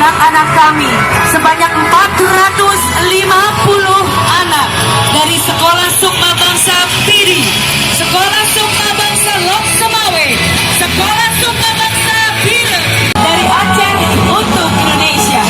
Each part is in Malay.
anak-anak kami sebanyak 450 anak dari Sekolah Sukma Bangsa Pidi, Sekolah Sukma Bangsa Lok Semawe, Sekolah Sukma Bangsa Bida dari Aceh untuk Indonesia.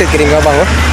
duit kirim ke abang. Habis.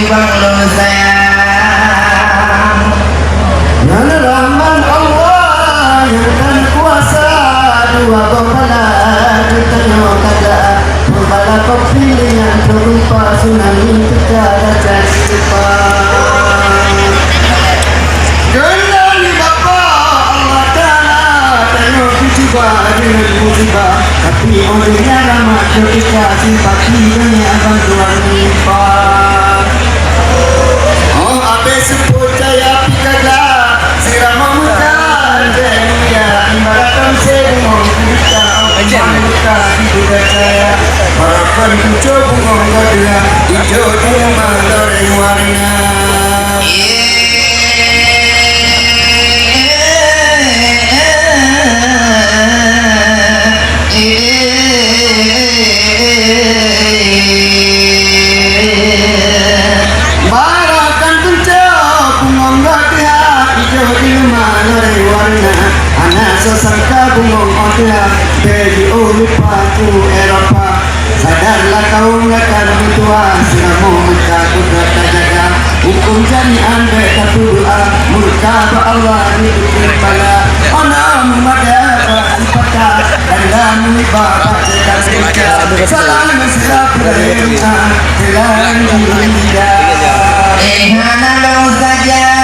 bang lo sayang. Nana Rahman Allah yang kan kuasa, dua pembala kita kada pembala pilihan berupa tsunami kita dan depan. Kendali Bapa Allah Ta'ala tengok musibah dengan musibah, tapi olehnya ramah ketika simpati dengan bantuan limpah. Oh abe sebut jaya pikada sirah memutar dunia ibaratkan sebungong kita kita hidup jaya harapan hijau bungong gadela hijau di mandoreng warna. Barakan pencok bungong gadela hijau di mandoreng warna. Anak sesangka bungong odela beli lupaku Eropa. Sadarlah kau akan bertua selama mereka kudrat jaga hukum jami'an mereka berdoa murka Allah di kepala ana memada sifata dan dalam ibadah dan mereka salam serap mereka telan dunia hana lo saja.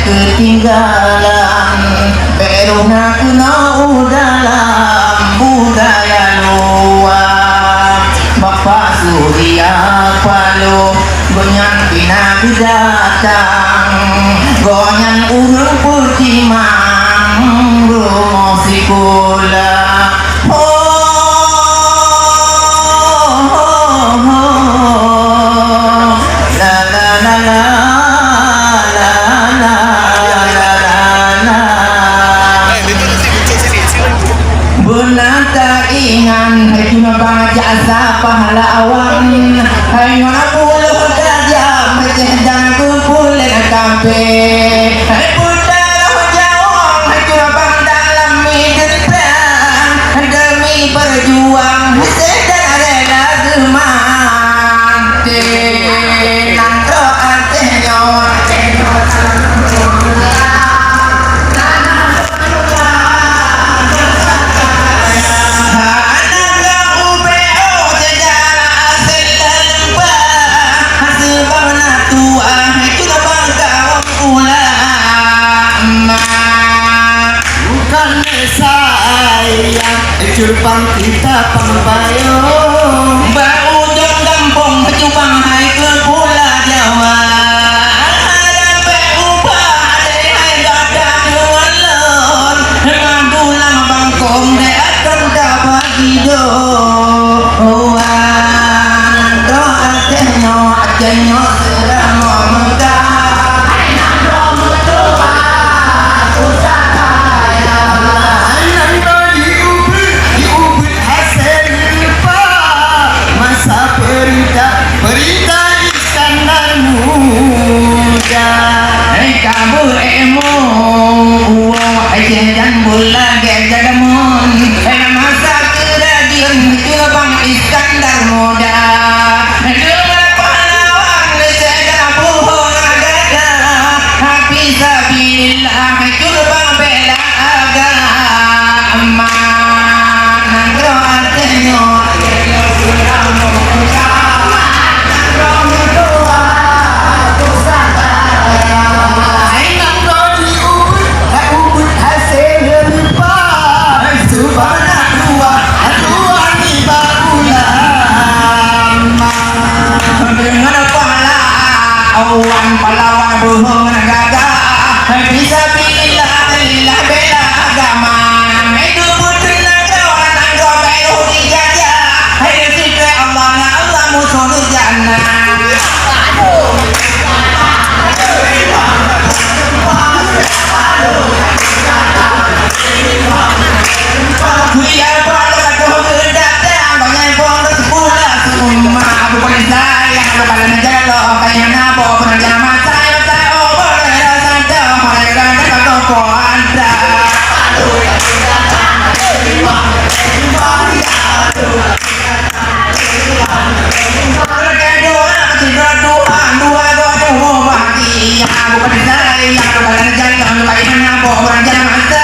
Ketinggalan peruna kena dalam budaya luar. Bapak Surya Paloh goyang pina datang goyang urung putimang rumah sikula. Jasa pahlawan hai mana puluh gajah dan kumpul kafe hai putar jawang hai curabang dalam hidup demi berjuang sedang rela mati nanto artinya Curpang kita pembayo Berujung kampung Cupang hai ke Pulau Jawa. Ada beubah ada hai gada kelon dengan tulang bangkong de akan dapat hidup. Doa tenyo sedang memegang Hasil kabu emu jangan bulan gajagamun masa kerajaan Jepang Iskandar muda dengan pahlawan segala puhung agama fisabilillah Jepang bela agama nangro atenyo awan pahlawan buhung negara bisa bila lillah bela agama itu putri negara nangro bayu dijaga hai sikre Allah na Allah musuh jannah kuya pada tuh datang banyak pondok sekolah semua bukan saya bukan negara kayak nabo penjama saya oh boleh saja mereka tak tahu ada dua bahagia bukan saya bukan negara kayak nabo penjama